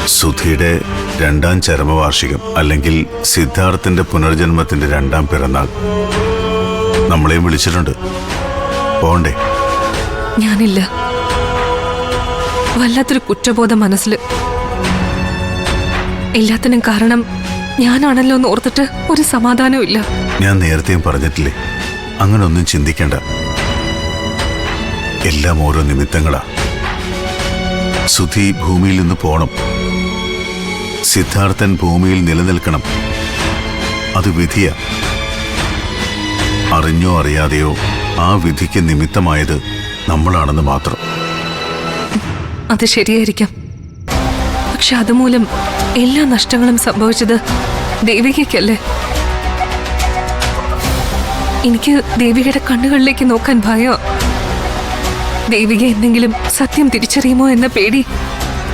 സുധിയുടെ 2ാം ചരമവാർഷികം, അല്ലെങ്കിൽ സിദ്ധാർത്ഥന്റെ പുനർജന്മത്തിന്റെ 2ാം പിറന്നാൾ. നമ്മളെയും വിളിച്ചിട്ടുണ്ട്. പോണ്ടേ? ഞാനില്ല. വല്ലാത്തൊരു കുറ്റബോധം മനസ്സിൽ. എല്ലാത്തിനും കാരണം ഞാനാണല്ലോ എന്ന് ഓർത്തിട്ട് ഒരു സമാധാനവും ഇല്ല. ഞാൻ നേരത്തെയും പറഞ്ഞിട്ടില്ലേ, അങ്ങനെ ഒന്നും ചിന്തിക്കണ്ട. എല്ലാം ഓരോ നിമിത്തങ്ങളാ. സുധി ഭൂമിയിൽ നിന്ന് പോണം. സിദ്ധാർത്ഥൻ ഭൂമിയിൽ നിലനിൽക്കണം. അത് വിധിയാ. അറിഞ്ഞോ അറിയാതെയോ ആ വിധിക്ക് നിമിത്തമായത് നമ്മളാണെന്ന് മാത്രം. അത് ശരിയായിരിക്കാം. പക്ഷെ അതുമൂലം എല്ലാ നഷ്ടങ്ങളും സംഭവിച്ചത് ദേവികയ്ക്കല്ലേ? എനിക്ക് ദേവികയുടെ കണ്ണുകളിലേക്ക് നോക്കാൻ ഭയോ. ദേവിക എന്തെങ്കിലും സത്യം തിരിച്ചറിയുമോ എന്ന പേടി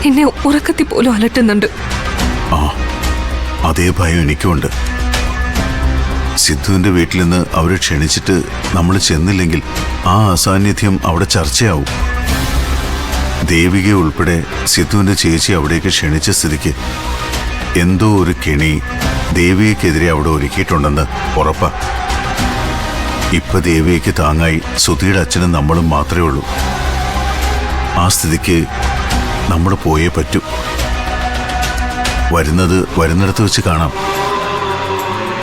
എന്നെ ഉറക്കത്തിൽ പോലും അലട്ടുന്നുണ്ട്. ആ, അതേ ഭയം എനിക്കുമുണ്ട്. സിദ്ധുവിന്റെ വീട്ടിൽ നിന്ന് അവരെ ക്ഷണിച്ചിട്ട് നമ്മൾ ചെന്നില്ലെങ്കിൽ ആ അസാന്നിധ്യം അവിടെ ചർച്ചയാവും. ദേവിക ഉൾപ്പെടെ സിദ്ധുവിന്റെ ചേച്ചി അവിടേക്ക് ക്ഷണിച്ച സ്ഥിതിക്ക് എന്തോ ഒരു കെണി ദേവികയ്ക്കെതിരെ അവിടെ ഒരുക്കിയിട്ടുണ്ടെന്ന് ഉറപ്പാ. ഇപ്പൊ ദേവികയ്ക്ക് താങ്ങായി സുധിയുടെ അച്ഛനും നമ്മളും മാത്രമേ ഉള്ളൂ. ആ സ്ഥിതിക്ക് നമ്മൾ പോയേ പറ്റൂ. വരുന്നിടത്ത് വെച്ച് കാണാം.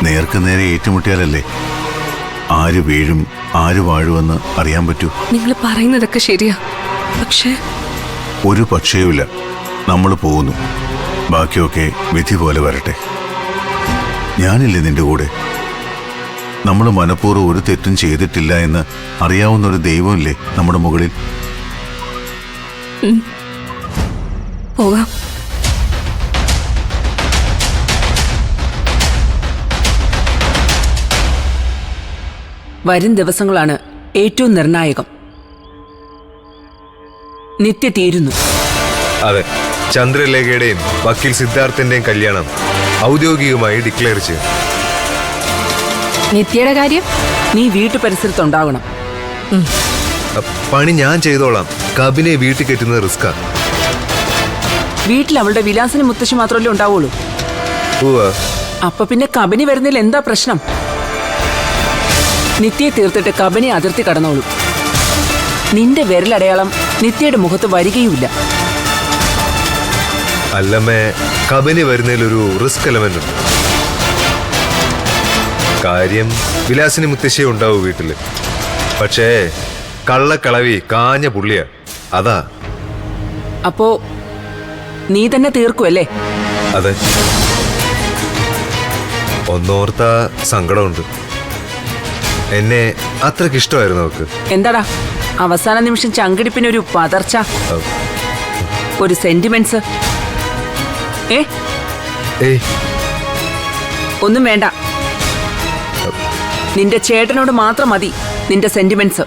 നേർക്ക് നേരെ ഏറ്റുമുട്ടിയാലല്ലേ ആര് വീഴും ആര് വാഴുമെന്ന് അറിയാൻ പറ്റൂ. നിങ്ങൾ പറയുന്നതൊക്കെ ശരിയാ. പക്ഷേ ഒരു പക്ഷേയുമില്ല. നമ്മൾ പോകുന്നു. ബാക്കിയൊക്കെ വിധി പോലെ വരട്ടെ. ഞാനില്ലേ നിന്റെ കൂടെ? നമ്മൾ മനഃപൂർവ്വം ഒരു തെറ്റും ചെയ്തിട്ടില്ല എന്ന് അറിയാവുന്നൊരു ദൈവമില്ലേ നമ്മുടെ മുകളിൽ? പോകാം. വരും ദിവസങ്ങളാണ് ഏറ്റവും നിർണായകം. നിത്യ തീരുന്നു. അതെ, ചന്ദ്രലേഖയുടെയും വക്കീൽ സിദ്ധാർത്ഥന്റെയും കല്യാണം ഔദ്യോഗികമായി ഡിക്ലെയർ ചെയ്യും. നിത്യയുടെ കാര്യം നീ വീട്ടു പരിസരത്തുണ്ടാവണം. പണി ഞാൻ ചെയ്തോളാം. കബിനെ വീട്ടിൽ കയറ്റുന്നത് റിസ്കാ. വീട്ടിൽ അവളുടെ വിലാസിന് മുത്തശ്ശി മാത്രമല്ലേ ഉണ്ടാവുള്ളൂ. അപ്പൊ പിന്നെ കബനി വരുന്നതിൽ എന്താ പ്രശ്നം? നിത്യയെ തീർത്തിട്ട് കബനി അതിർത്തി കടന്നോളൂ. നിന്റെ വിരലടയാളം നിത്യയുടെ മുഖത്ത് വരികയുമില്ല. അല്ലമ്മേ, കബനി വരുന്നതിലൊരു റിസ്ക് എലമെന്റ് ഉണ്ട്. കാര്യം വിലാസിന് മുത്തശ്ശിയെ ഉണ്ടാവൂ വീട്ടില്. പക്ഷേ കള്ളക്കളവി കാഞ്ഞ പുള്ളിയ. അതാ. അപ്പോ നീ തന്നെ തീർക്കുമല്ലേ? അതെ. ഒന്നോർത്ത സങ്കടമുണ്ട്. എന്നെ അത്രക്ക് ഇഷ്ടമായിരുന്നു അവർക്ക്. എന്താടാ അവസാന നിമിഷം ചങ്കിടിപ്പിനൊരു പതർച്ച, ഒരു സെന്റിമെന്റ്സ്? ഒന്നും വേണ്ട. നിന്റെ ചേട്ടനോട് മാത്രം മതി നിന്റെ സെന്റിമെന്റ്സ്.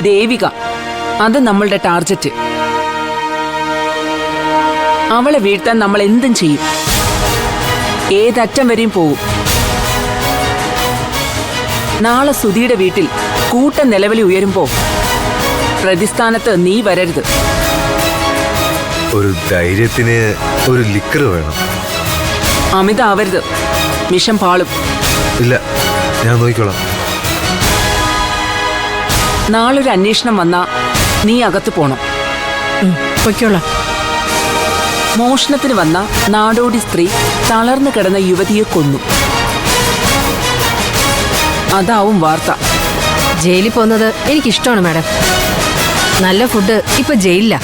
ദേവിക, അത് നമ്മളുടെ ടാർജറ്റ്. അവളെ വീഴ്ത്താൻ നമ്മൾ എന്തും ചെയ്യും. ഏതറ്റം വരെയും പോകും. നാളെ സുധിയുടെ വീട്ടിൽ കൂട്ട നിലവിളി ഉയരുമ്പോ പ്രതിസ്ഥാനത്ത് നീ വരരുത്. ഒരു ധൈര്യത്തിന് ഒരു ലിക്കർ വേണം. അമിതാവരുത്. മിഷം പാളും. ഇല്ല, ഞാൻ നോക്കിക്കോളാം. നാളൊരു അന്വേഷണം വന്നാ നീ അകത്ത് പോണം. പൊയ്ക്കോളാം. മോഷണത്തിന് വന്ന നാടോടി സ്ത്രീ തളർന്നു കിടന്ന യുവതിയെ കൊന്നു. അതാവും വാർത്ത. ജയിലിൽ പോകുന്നത് എനിക്കിഷ്ടമാണ് മാഡം. നല്ല ഫുഡ് ഇപ്പൊ ജയിലില്ല.